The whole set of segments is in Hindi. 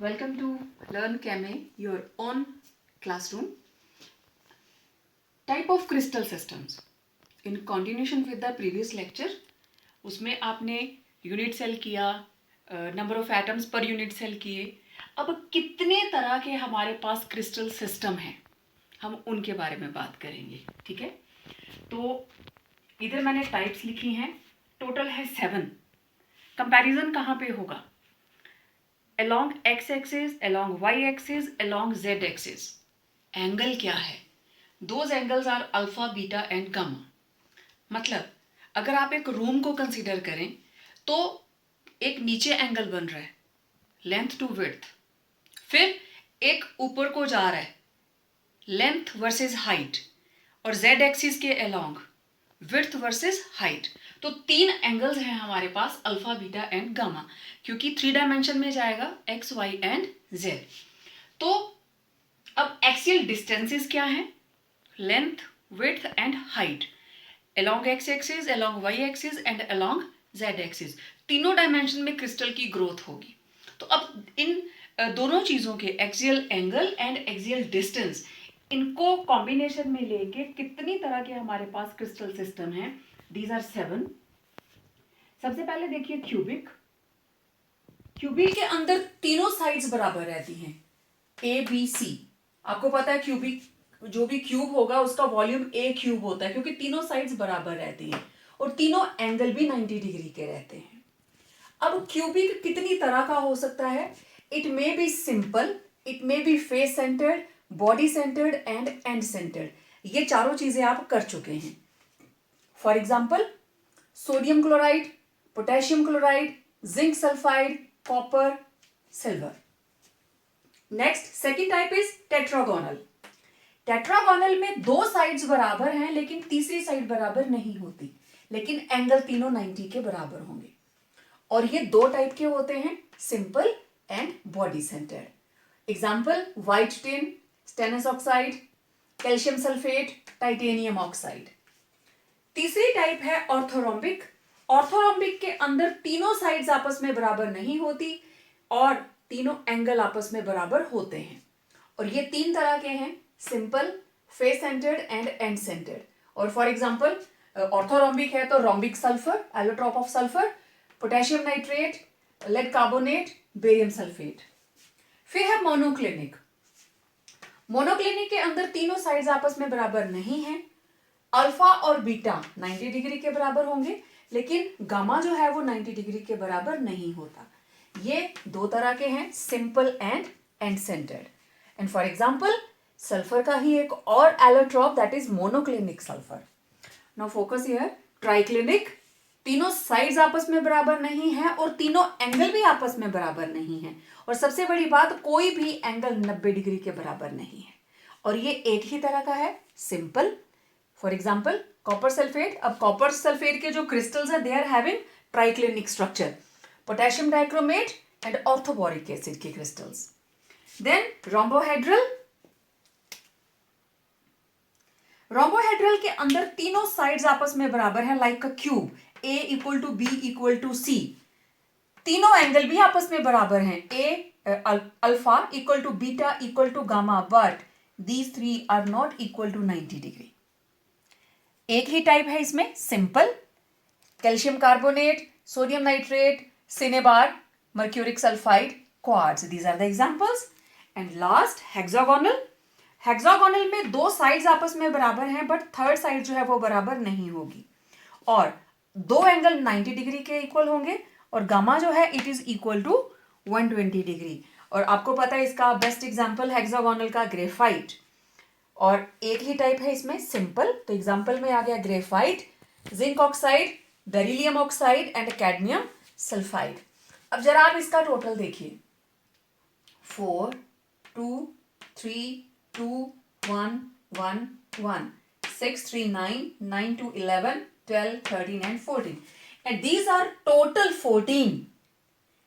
Welcome to Learn Chemie, your own classroom. Type of crystal systems. In continuation with the previous lecture, उसमें आपने यूनिट सेल किया, नंबर ऑफ एटम्स पर यूनिट सेल किए. अब कितने तरह के हमारे पास क्रिस्टल सिस्टम हैं, हम उनके बारे में बात करेंगे. ठीक है, तो इधर मैंने टाइप्स लिखी हैं, टोटल है 7. कंपैरिजन कहाँ पे होगा? along x axis, along y axis, along z axis. Angle क्या है? Those angles are alpha, beta and gamma. मतलब अगर आप एक रूम को कंसीडर करें तो एक नीचे एंगल बन रहा है, लेंथ टू विड्थ. फिर एक ऊपर को जा रहा है, लेंथ वर्सेस हाइट, और z एक्सिस के अलोंग विड्थ वर्सेस हाइट. तो 3 एंगल्स हैं हमारे पास, अल्फा, बीटा एंड गामा, क्योंकि 3 डायमेंशन में जाएगा एक्स, वाई एंड जेड. तो अब एक्सियल डिस्टेंसेस क्या हैं? Length, width and height, along x axis, along y axis and along z axis. तीनों डायमेंशन में क्रिस्टल की ग्रोथ होगी. तो अब इन दोनों चीज़ों के axial angle and axial distance, इनको कॉम्बिनेशन में लेके कितनी तरह के हमारे पास क्रिस्टल सिस्टम हैं? These are 7. सबसे पहले देखिए क्यूबिक. क्यूबिक के अंदर तीनों साइड्स बराबर रहती हैं, ए बी सी. आपको पता है क्यूबिक, जो भी क्यूब होगा उसका वॉल्यूम ए क्यूब होता है, क्योंकि तीनों साइड्स बराबर रहती हैं और तीनों एंगल भी 90 डिग्री के रहते हैं. अब क्यूबिक कितनी तरह का हो सकता है? It may be simple, it may be face centred, body centred and end centred. ये चारों चीजें आप कर चुके हैं. For example, sodium chloride, potassium chloride, zinc sulphide, copper, silver. Next, second type is tetragonal. Tetragonal में 2 साइड्स बराबर हैं लेकिन तीसरी साइड बराबर नहीं होती, लेकिन एंगल तीनों 90 के बराबर होंगे. और ये 2 टाइप के होते हैं, simple and body centred. Example, white tin, stannous oxide, calcium sulphate, titanium oxide. तीसरी टाइप है ऑर्थोरोम्बिक. ऑर्थोरोम्बिक के अंदर तीनों साइड्स आपस में बराबर नहीं होती और तीनों एंगल आपस में बराबर होते हैं. और ये 3 तरह के हैं, simple, face centred and end centred. और फॉर एग्जांपल, ऑर्थोरोम्बिक है तो rhombic sulphur, allotrope of sulphur, potassium nitrate, lead carbonate, barium sulphate. फिर है मोनोक्लिनिक. मोनोक्लिनिक के अंदर तीनों साइड्स आपस में बराबर नहीं हैं. अल्फा और बीटा 90 डिग्री के बराबर होंगे, लेकिन गामा जो है वो 90 डिग्री के बराबर नहीं होता. ये 2 तरह के हैं, simple and end centred. And for example, sulphur का ही एक और allotrope, that is monoclinic sulphur. Now focus here, triclinic. तीनों साइड्स आपस में बराबर नहीं है और तीनों एंगल भी आपस में बराबर नहीं है. और सबसे बड़ी बात, कोई भी एंगल 90 डिग्री के बराबर नहीं है. और ये एक ही तरह का है, simple. For example, copper sulphate. अब कॉपर सल्फेट के जो क्रिस्टल्स हैं, they are having triclinic structure. Potassium dichromate and orthoboric acid के क्रिस्टल्स. Then rhombohedral. रोम्बोहेड्रल के अंदर तीनों साइड्स आपस में बराबर हैं, like a cube, A equal to B equal to C. तीनों एंगल भी आपस में बराबर हैं, A alpha equal to beta equal to gamma, but these 3 are not equal to 90 degree. एक ही टाइप है इसमें, simple, calcium carbonate, sodium nitrate, cinnabar, mercuric sulphide, quartz. These are the examples. And last, hexagonal. Hexagonal में 2 साइड्स आपस में बराबर हैं, बट थर्ड साइड जो है वो बराबर नहीं होगी. और 2 एंगल 90 डिग्री के इक्वल होंगे और गामा जो है it is equal to 120 degree. और आपको पता है इसका बेस्ट एग्जाम्पल हेक्सागोनल का ग्रेफाइट. और एक ही टाइप है इसमें, सिंपल. तो एग्जाम्पल में आ गया graphite, zinc oxide, beryllium oxide and cadmium sulphide. अब जरा आप इसका टोटल देखिए, 4 2 3 2 1 1 1 6 3 9 9 2 11 12 13 and 14. And these are total 14.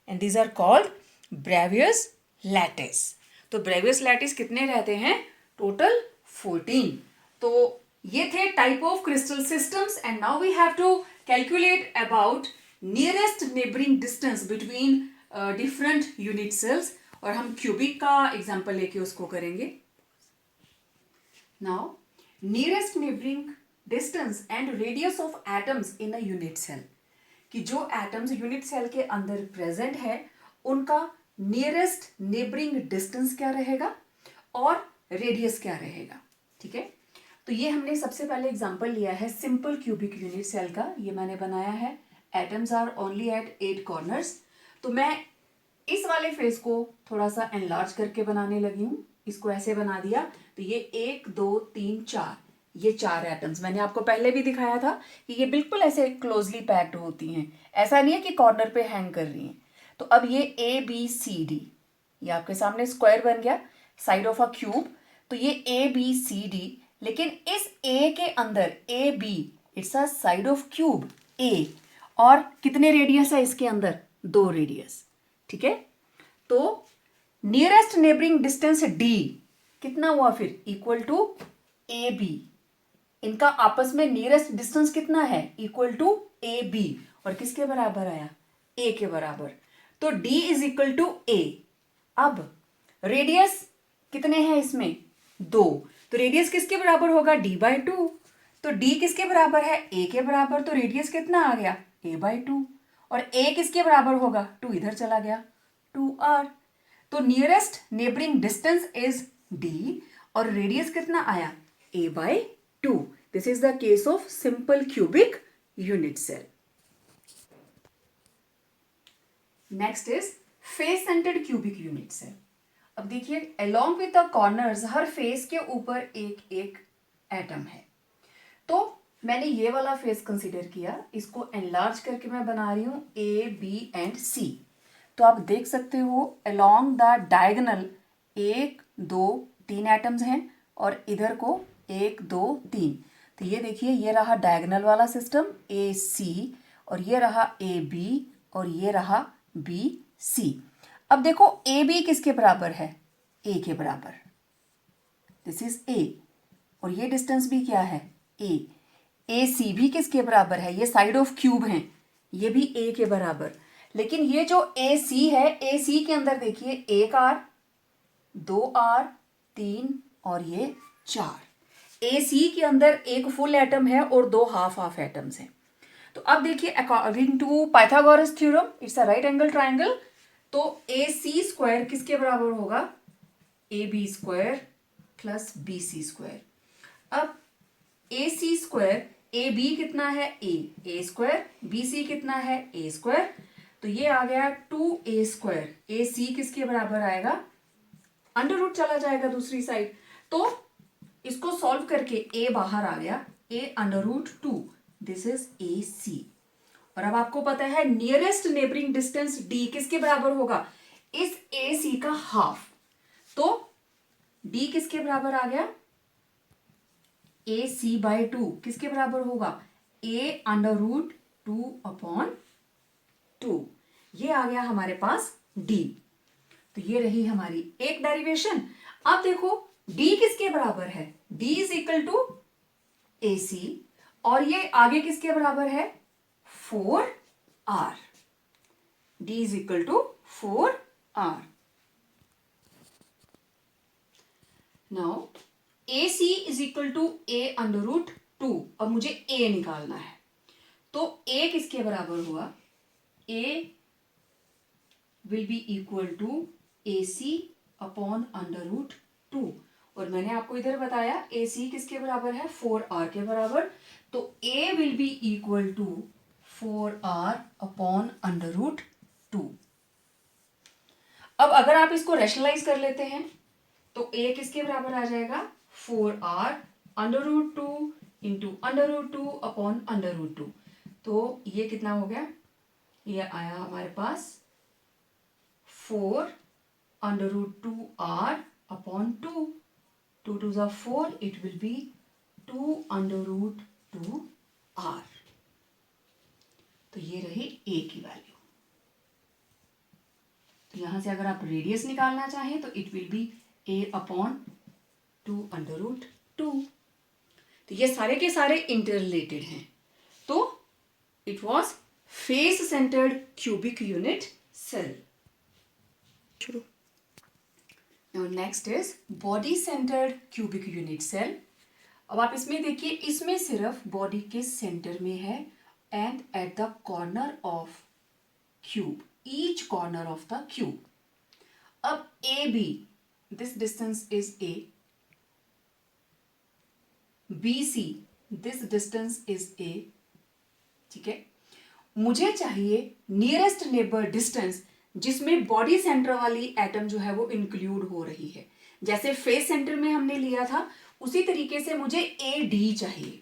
And these are called Bravais lattice. तो Bravais lattice कितने रहते हैं? टोटल 14. तो ये थे type of crystal systems. And now we have to calculate about nearest neighbouring distance between different unit cells. और हम क्यूबिक का एग्जाम्पल लेके उसको करेंगे. Now nearest neighbouring distance and radius of atoms in a unit cell, कि जो एटम्स यूनिट सेल के अंदर प्रेजेंट है उनका नियरेस्ट नेबरिंग डिस्टेंस क्या रहेगा और रेडियस क्या रहेगा. ठीक है, तो ये हमने सबसे पहले एग्जांपल लिया है सिंपल क्यूबिक यूनिट सेल का. ये मैंने बनाया है atoms are only at 8 corners. तो मैं इस वाले फेस को थोड़ा सा एनलार्ज करके बनाने लगी हूँ. इसको ऐसे बना दिया. तो ये 1 2 3 4, ये 4 एटम्स मैंने आपको पहले भी दिखाया था कि ये बिल्कुल ऐसे क्लोजली पैक्ड होती हैं. ऐसा नहीं है कि कॉर्नर पे हैंग कर रही हैं. तो अब ये ABCD, ये आपके सामने स्क्वायर बन गया, साइड ऑफ अ क्यूब. तो ये ABCD, लेकिन इस A के अंदर AB, it's a side of cube A, और कितने रेडियस है इसके अंदर? 2 रेडियस. ठीक है, तो नियरेस्ट नेबरिंग डिस्टेंस D कितना हुआ फिर? Equal to AB. इनका आपस में नियरेस्ट डिस्टेंस कितना है? Equal to AB. और किसके बराबर आया? A के बराबर. तो D is equal to A. अब रेडियस कितने हैं इसमें? 2. तो रेडियस किसके बराबर होगा? D/2. तो D किसके बराबर है? A के बराबर. तो रेडियस कितना आ गया? A/2. और A किसके बराबर होगा? 2 इधर चला गया, 2R. तो nearest neighbouring distance is D और रेडियस कितना आया? A/2. This is the case of simple cubic unit cell. Next is face centred cubic unit cell. अब देखिए, अलोंग विद द कॉर्नर्स, हर फेस के ऊपर एक एक एटम है. तो मैंने ये वाला फेस कंसीडर किया, इसको एनलार्ज करके मैं बना रही हूँ A, B एंड C. तो आप देख सकते हो अलोंग द डायगोनल 1 2 3 एटम्स हैं और इधर को 1 2 3. तो ये देखिए, ये रहा डायगोनल वाला सिस्टम AC, और ये रहा AB, और ये रहा BC. अब देखो AB किसके बराबर है? A के बराबर. This is A. और ये डिस्टेंस भी क्या है? A. AC भी किसके बराबर है? ये साइड ऑफ क्यूब हैं, ये भी A के बराबर. लेकिन ये जो AC है, AC के अंदर देखिए 1 R, 2 R, 3 और ये 4. AC के अंदर एक फुल एटम है और 2 हाफ हाफ एटम्स हैं. तो अब देखिए, according to Pythagoras theorem, it's a right angle triangle. तो AC स्क्वायर किसके बराबर होगा? AB square plus BC square. अब AC स्क्वायर, AB कितना है? A square. BC कितना है? A square. तो ये आ गया 2A स्क्वायर. AC किसके बराबर आएगा? अंडर रूट चला जाएगा दूसरी साइड. तो इसको सॉल्व करके A बाहर आ गया, A under root 2. This is AC. और अब आपको पता है नियरेस्ट नेबरिंग डिस्टेंस D किसके बराबर होगा? इस AC का हाफ. तो D किसके बराबर आ गया? AC/2 किसके बराबर होगा? A under root 2/2. ये आ गया हमारे पास D. तो ये रही हमारी एक डेरिवेशन. अब देखो D किसके बराबर है? D is equal to AC, और ये आगे किसके बराबर है? 4R. D is equal to 4R. Now AC is equal to A under root 2. अब मुझे A निकालना है. तो A किसके बराबर हुआ? A will be equal to AC upon under root 2. और मैंने आपको इधर बताया AC किसके बराबर है? 4R के बराबर. तो A will be equal to 4R upon under root 2. अब अगर आप इसको रैशनलाइज कर लेते हैं तो A किसके बराबर आ जाएगा? 4R under root 2 into under root 2 upon under root 2. तो ये कितना हो गया? ये आया हमारे पास 4 अंडर रूट 2R अपॉन 2. 2 2 जा 4, it will be 2 under root 2R. तो ये रही A की वैल्यू. तो यहां से अगर आप रेडियस निकालना चाहें तो it will be A upon 2 under root 2. तो ये सारे के सारे इंटररिलेटेड हैं. तो it was face centred cubic unit cell. शुरू. Next is body centred cubic unit cell. अब आप इसमें देखिए, इसमें सिर्फ बॉडी के सेंटर में है and at the corner of cube, each corner of the cube. अब A B, this distance is A, B C, this distance is A, ठीक है। मुझे चाहिए नियरेस्ट नेबर डिस्टेंस जिसमें बॉडी सेंटर वाली एटम जो है वो इंक्लूड हो रही है। जैसे फेस सेंटर में हमने लिया था, उसी तरीके से मुझे ए डी चाहिए।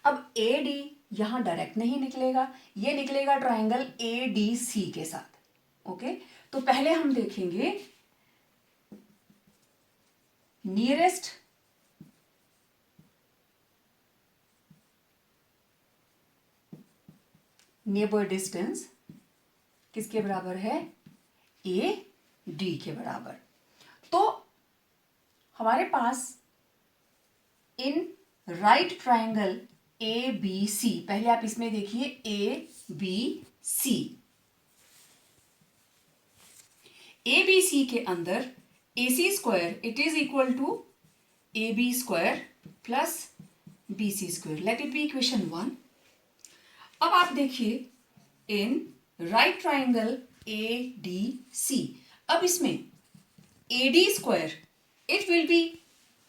अब ए डी यहां डायरेक्ट नहीं निकलेगा, ये निकलेगा ट्राइंगल ए डी सी के साथ। ओके, तो पहले हम देखेंगे नियरेस्ट नेबर डिस्टेंस किसके बराबर है, ए डी के बराबर। तो हमारे पास in right triangle A B C, पहले आप इसमें देखिए ए बी सी, ए बी सी के अंदर A C square it is equal to A B square plus B C square, let it be equation 1। अब आप देखिए in right triangle A D C, अब इसमें A D square it will be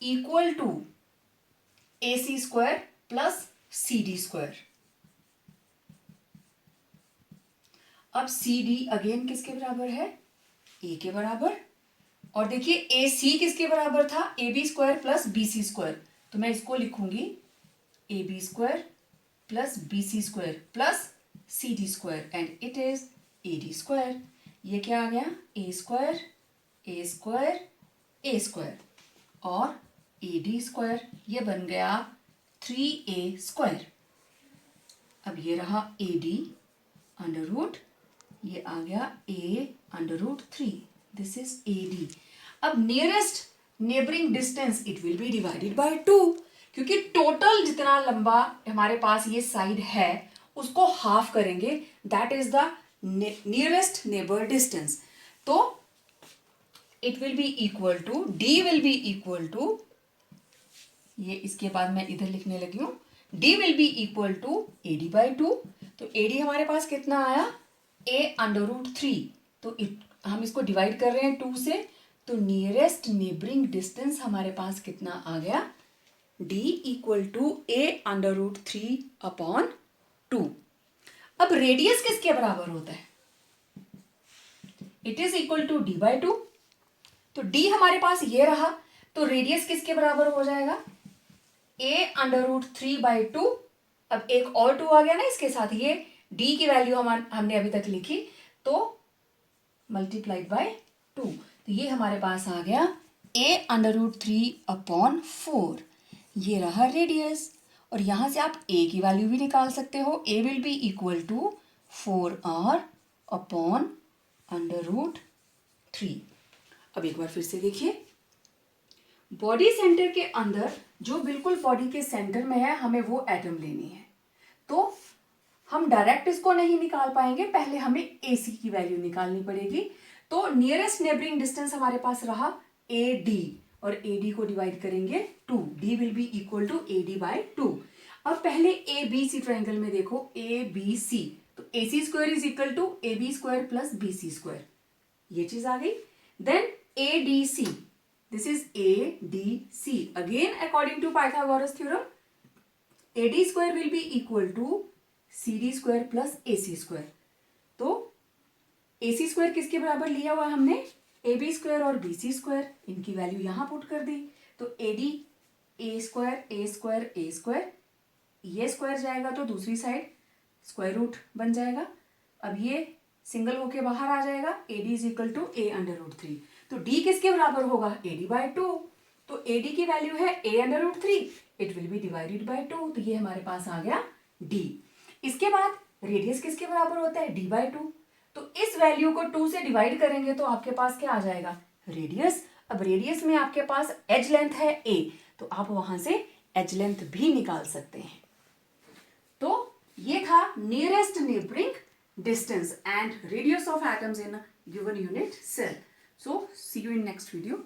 equal to A C square plus C D square. अब सी डी अगेन किसके बराबर है, ए के बराबर। और देखिए ए सी किसके बराबर था, A B square plus B C square, तो मैं इसको लिखूंगी A B square plus B C square plus C D square and it is A D square. ये क्या आ गया, A square A square A square और ए डी स्क्वायर, ये बन गया 3a स्क्वायर। अब ये रहा ए डी अंडर रूट, ये आ गया A under root 3, this is A D. अब nearest neighbouring distance it will be divided by 2, क्योंकि टोटल जितना लंबा हमारे पास ये साइड है उसको हाफ करेंगे, that is the nearest neighbour distance. तो it will be equal to, D will be equal to, ये इसके बाद मैं इधर लिखने लगी हूं, D will be equal to A D by 2। तो ए डी हमारे पास कितना आया, ए अंडर रूट 3, तो हम इसको डिवाइड कर रहे हैं 2 से, तो नियरेस्ट नेबरिंग डिस्टेंस हमारे पास कितना आ गया, d equal to A under root 3 upon 2। अब रेडियस किसके बराबर होता है, it is equal to D by 2, तो d हमारे पास ये रहा, तो रेडियस किसके बराबर हो जाएगा, a अंडर रूट 3 बाई 2। अब एक और 2 आ गया ना इसके साथ, ये d की वैल्यू हमने अभी तक लिखी, तो मल्टीप्लाइड बाय 2, तो ये हमारे पास आ गया a अंडर रूट 3 अपॉन 4, ये रहा रेडियस। और यहां से आप a की वैल्यू भी निकाल सकते हो, a will be equal to 4r upon under root 3। अब एक बार फिर से देखिए, बॉडी सेंटर के अंदर जो बिल्कुल बॉडी के सेंटर में है हमें वो एटम लेनी है, तो हम डायरेक्ट इसको नहीं निकाल पाएंगे, पहले हमें ए सी की वैल्यू निकालनी पड़ेगी। तो नियरेस्ट नेबरिंग डिस्टेंस हमारे पास रहा ए डी, और ए डी को डिवाइड करेंगे 2, D will be equal to A D by 2। अब पहले ए बी सी ट्राइंगल में देखो, ए बी सी, तो A C square is equal to A B square plus B C square, ये चीज आ गई। Then A D C, this is A D C, again according to Pythagoras theorem, A D square will be equal to C D square plus A C square. तो ए सी स्क्वायर किसके बराबर लिया हुआ हमने, ए बी स्क्वायर और बी सी स्क्वायर, इनकी वैल्यू यहां पुट कर दी, तो A D A square A square A square, ये स्क्वायर जाएगा तो दूसरी साइड स्क्वायर रूट बन जाएगा। अब ये सिंगल होके बाहर आ जाएगा, A D is equal to A under root 3, तो डी किसके बराबर होगा, ए डी बाई 2, तो ए डी की वैल्यू है A under root 3, it will be divided by 2, तो ये हमारे पास आ गया डी। इसके बाद रेडियस किसके बराबर होता है, डी बाई 2, तो इस वैल्यू को 2 से डिवाइड करेंगे तो आपके पास क्या आ जाएगा, रेडियस। अब रेडियस में आपके पास एज लेंथ है a, तो आप वहां से एज लेंथ भी निकाल सकते हैं। तो ये था nearest neighbouring distance and radius of atoms in given unit cell. So see you in next video.